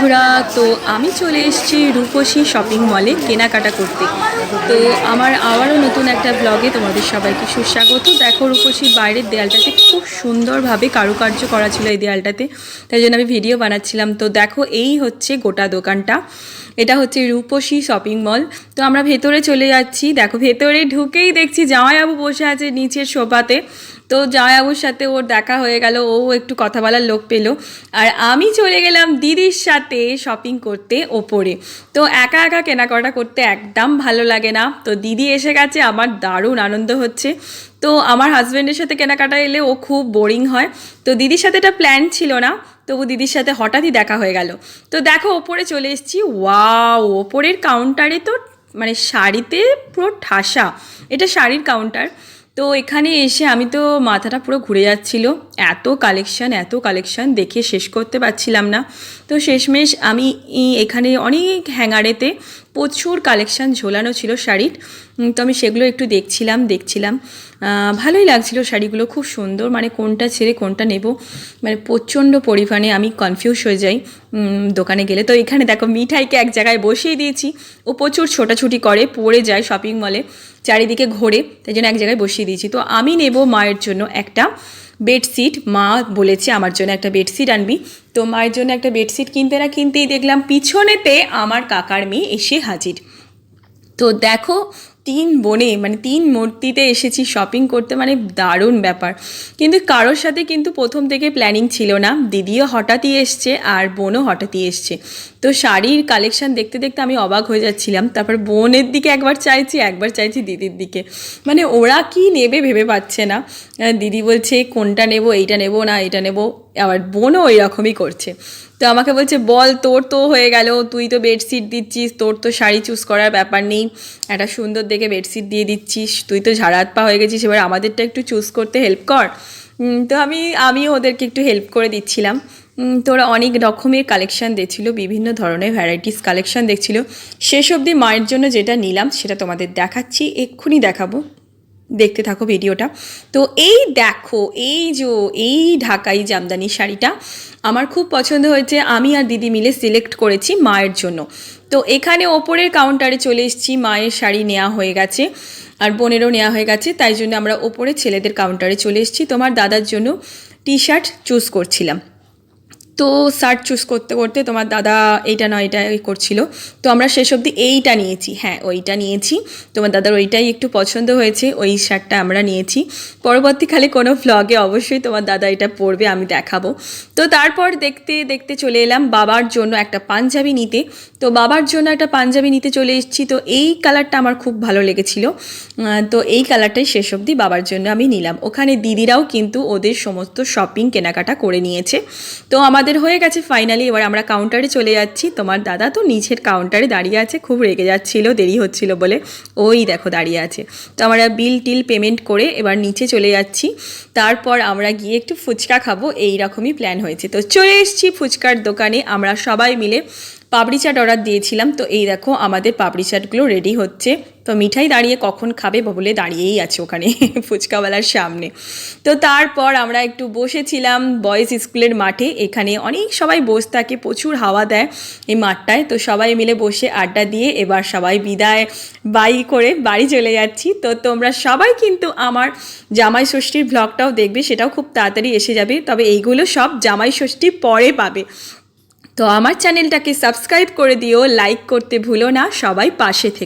বন্ধুরা, তো আমি চলে এসেছি রূপসী শপিং মলে কেনাকাটা করতে। তো আমার আবারও নতুন একটা ব্লগে তোমাদের সবাইকে সুস্বাগত। দেখো, রূপসীর বাইরের দেয়ালটাতে খুব সুন্দরভাবে কারুকার্য করা ছিল এই দেয়ালটাতে, তাই জন্য আমি ভিডিও বানাচ্ছিলাম। তো দেখো, এই হচ্ছে গোটা দোকানটা। এটা হচ্ছে রূপসী শপিং মল। তো আমরা ভেতরে চলে যাচ্ছি। দেখো, ভেতরে ঢুকেই দেখছি জামাইবাবু বসে আছে নিচের সোফাতে। তো জামাইবাবুর সাথে ওর দেখা হয়ে গেল, ও একটু কথা বলার লোক পেলো। আর আমি চলে গেলাম দিদির সাথে শপিং করতে ওপরে। তো একা একা কেনাকাটা করতে একদম ভালো লাগে না, তো দিদি এসে গেছে, আমার দারুণ আনন্দ হচ্ছে। তো আমার হাজব্যান্ডের সাথে কেনাকাটা এলে ও খুব বোরিং হয়, তো দিদির সাথে এটা প্ল্যান ছিল না, তবু দিদির সাথে হঠাৎই দেখা হয়ে গেল। তো দেখো, ওপরে চলে এসেছি। ওয়াও, ওপরের কাউন্টারে তো মানে শাড়িতে পুরো ঠাসা, এটা শাড়ির কাউন্টার। তো এখানে এসে আমি তো মাথাটা পুরো ঘুরে যাচ্ছিল, এত কালেকশান দেখে শেষ করতে পারছিলাম না। তো শেষমেশ আমি এখানে অনেক হ্যাঙ্গারেতে প্রচুর কালেকশান ঝোলানো ছিল শাড়ির। তো আমি সেগুলো একটু দেখছিলাম। ভালোই লাগছিল শাড়িগুলো, খুব সুন্দর, মানে কোনটা ছেড়ে কোনটা নেব, মানে প্রচণ্ড পরিমাণে আমি কনফিউজ হয়ে যাই দোকানে গেলে। তো এখানে দেখো, মিঠাইকে এক জায়গায় বসিয়ে দিয়েছি, ও প্রচুর ছোটাছুটি করে, পড়ে যায় শপিং মলে, চারিদিকে ঘোরে, তাই জন্য এক জায়গায় বসিয়ে দিয়েছি। তো আমি নেব মায়ের জন্য একটা বেডশিট। মা বলেছে আমার জন্য একটা বেডশিট আনবি। তো মায়ের জন্য একটা বেডশিট কিনতেই দেখলাম পিছনেতে আমার কাকার মেয়ে এসে হাজির। তো দেখো, তিন বোনে মানে তিন মূর্তিতে এসেছি শপিং করতে, মানে দারুণ ব্যাপার। কিন্তু কারোর সাথে কিন্তু প্রথম থেকে প্ল্যানিং ছিল না, দিদিও হঠাৎই এসছে আর বোনও হঠাৎই এসছে। তো শাড়ির কালেকশান দেখতে দেখতে আমি অবাক হয়ে যাচ্ছিলাম। তারপর বোনের দিকে একবার চাইছি দিদির দিকে, মানে ওরা কি নেবে ভেবে পাচ্ছে না। দিদি বলছে কোনটা নেব, এইটা নেব না এটা নেব, আবার বোনও ওই রকমই করছে। তো আমাকে বলছে, বল তোর তো হয়ে গেল, তুই তো বেডশিট দিচ্ছিস, তোর তো শাড়ি চুজ করার ব্যাপার নেই, একটা সুন্দর দেখে বেডশিট দিয়ে দিচ্ছিস, তুই তো ঝাড়া হাত পা হয়ে গেছিস, এবার আমাদেরটা একটু চুজ করতে হেল্প কর। তো আমি ওদেরকে একটু হেল্প করে দিচ্ছিলাম। তো ওরা অনেক রকমের কালেকশান দেখছিল, বিভিন্ন ধরনের ভ্যারাইটিস কালেকশান দেখছিল। শেষ অবধি মায়ের জন্য যেটা নিলাম সেটা তোমাদের দেখাচ্ছি, এক্ষুনি দেখাবো, দেখতে থাকো ভিডিওটা। তো এই দেখো, এই ঢাকাই জামদানি শাড়িটা আমার খুব পছন্দ হয়েছে, আমি আর দিদি মিলে সিলেক্ট করেছি মায়ের জন্য। তো এখানে ওপরের কাউন্টারে চলে এসেছি, মায়ের শাড়ি নেওয়া হয়ে গেছে আর বোনেরও নেওয়া হয়ে গেছে, তাই জন্য আমরা ওপরে ছেলেদের কাউন্টারে চলে এসেছি। তোমার দাদার জন্য টি শার্ট চুজ করছিলাম। তো শার্ট চুজ করতে করতে তোমার দাদা এইটা নয় এটা করছিল, তো আমরা শেষ অবধি এইটা নিয়েছি, হ্যাঁ ওইটা নিয়েছি। তোমার দাদার ওইটাই একটু পছন্দ হয়েছে, ওই শার্টটা আমরা নিয়েছি। পরবর্তীকালে কোনো ভ্লগে অবশ্যই তোমার দাদা এটা পরবে, আমি দেখাবো। তো তারপর দেখতে দেখতে চলে এলাম বাবার জন্য একটা পাঞ্জাবি নিতে। তো বাবার জন্য একটা পাঞ্জাবি নিতে চলে এসেছি। তো এই কালারটা আমার খুব ভালো লেগেছিল, তো এই কালারটাই শেষ অবধি বাবার জন্য আমি নিলাম। ওখানে দিদিরাও কিন্তু ওদের সমস্ত শপিং কেনাকাটা করে নিয়েছে। তো আমাদের হয়ে গেছে ফাইনালি, এবার আমরা কাউন্টারে চলে যাচ্ছি। তোমার দাদা তো নিচের কাউন্টারে দাঁড়িয়ে আছে, খুব রেগে যাচ্ছিল দেরি হচ্ছিল বলে, ওই দেখো দাঁড়িয়ে আছে। তো আমরা বিল টিল পেমেন্ট করে এবার নিচে চলে যাচ্ছি। তারপর আমরা গিয়ে একটু ফুচকা খাবো, এই রকমই প্ল্যান হয়েছে। তো চলে এসেছি ফুচকার দোকানে, আমরা সবাই মিলে পাপড়ি চাট অর্ডার দিয়েছিলাম। তো এই দেখো আমাদের পাপড়ি চাটগুলো রেডি হচ্ছে। তো মিঠাই দাঁড়িয়ে কখন খাবে বলে দাঁড়িয়েই আছে ওখানে ফুচকাওয়ালার সামনে। তো তারপর আমরা একটু বসেছিলাম বয়েজ স্কুলের মাঠে, এখানে অনেক সবাই বসে থাকে, প্রচুর হাওয়া দেয় এই মাঠটায়। তো সবাই মিলে বসে আড্ডা দিয়ে এবার সবাই বিদায় বাই করে বাড়ি চলে যাচ্ছি। তো তোমরা সবাই কিন্তু আমার জামাই ষষ্ঠীর ভ্লগটাও দেখবে, সেটাও খুব তাড়াতাড়ি এসে যাবে, তবে এইগুলো সব জামাই ষষ্ঠীর পরে পাবে। তো আমার চ্যানেলটাকে সাবস্ক্রাইব করে দিও, লাইক করতে ভুলো না, সবাই পাশে থেকে।